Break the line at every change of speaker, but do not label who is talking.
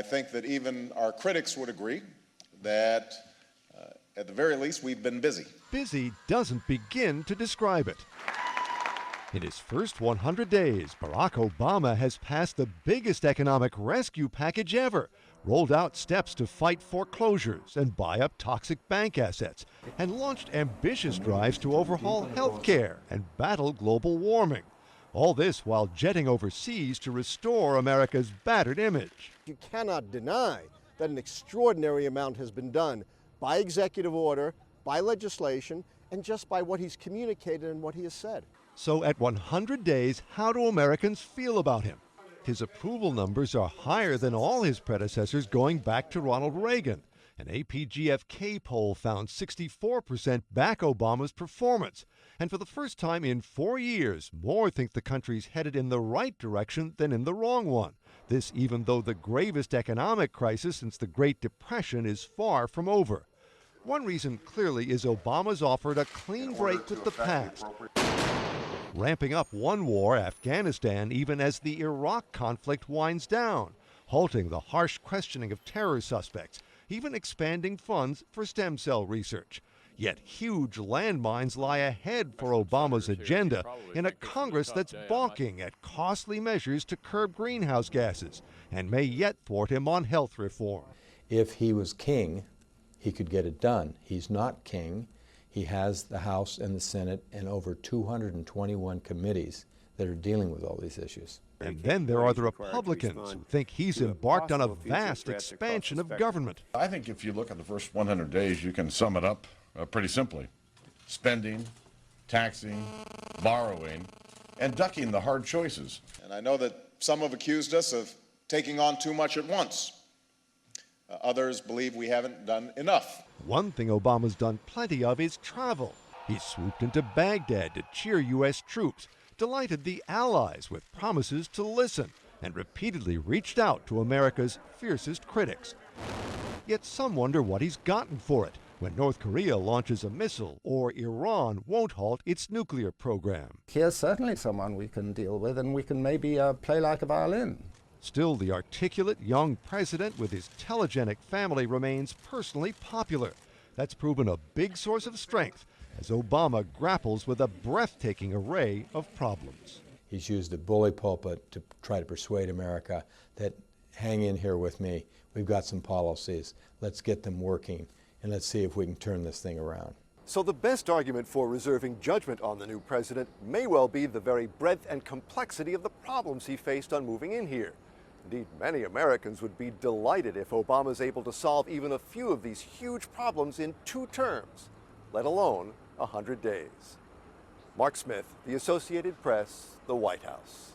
think that even our critics would agree that, at the very least, we've been busy.
Busy doesn't begin to describe it. In his first 100 days, Barack Obama has passed the biggest economic rescue package ever, rolled out steps to fight foreclosures and buy up toxic bank assets, and launched ambitious drives to overhaul health care and battle global warming. All this while jetting overseas to restore America's battered image.
You cannot deny that an extraordinary amount has been done by executive order, by legislation, and just by what he's communicated and what he has said.
So at 100 days, how do Americans feel about him? His approval numbers are higher than all his predecessors going back to Ronald Reagan. An APGFK poll found 64% back Obama's performance. And for the first time in 4 years, more think the country's headed in the right direction than in the wrong one. This even though the gravest economic crisis since the Great Depression is far from over. One reason clearly is Obama's offered a clean break with the past, ramping up one war, Afghanistan, even as the Iraq conflict winds down, halting the harsh questioning of terror suspects, even expanding funds for stem cell research. Yet huge landmines lie ahead for Obama's agenda in a Congress that's balking at costly measures to curb greenhouse gases and may yet thwart him on health reform.
If he was king, he could get it done. He's not king. He has the House and the Senate and over 221 committees that are dealing with all these issues.
And then there are the Republicans who think he's embarked on a vast expansion of government.
I think if you look at the first 100 days, you can sum it up pretty simply. Spending, taxing, borrowing, and ducking the hard choices.
And I know that some have accused us of taking on too much at once. Others believe we haven't done enough.
One thing Obama's done plenty of is travel. He swooped into Baghdad to cheer U.S. troops, delighted the allies with promises to listen, and repeatedly reached out to America's fiercest critics. Yet some wonder what he's gotten for it when North Korea launches a missile or Iran won't halt its nuclear program.
Here's certainly someone we can deal with, and we can maybe play like a violin.
Still, the articulate young president with his telegenic family remains personally popular. That's proven a big source of strength as Obama grapples with a breathtaking array of problems.
He's used the bully pulpit to try to persuade America that hang in here with me. We've got some policies. Let's get them working, and let's see if we can turn this thing around.
So the best argument for reserving judgment on the new president may well be the very breadth and complexity of the problems he faced on moving in here. Indeed, many Americans would be delighted if Obama is able to solve even a few of these huge problems in 2 terms, let alone 100 days. Mark Smith, The Associated Press, the White House.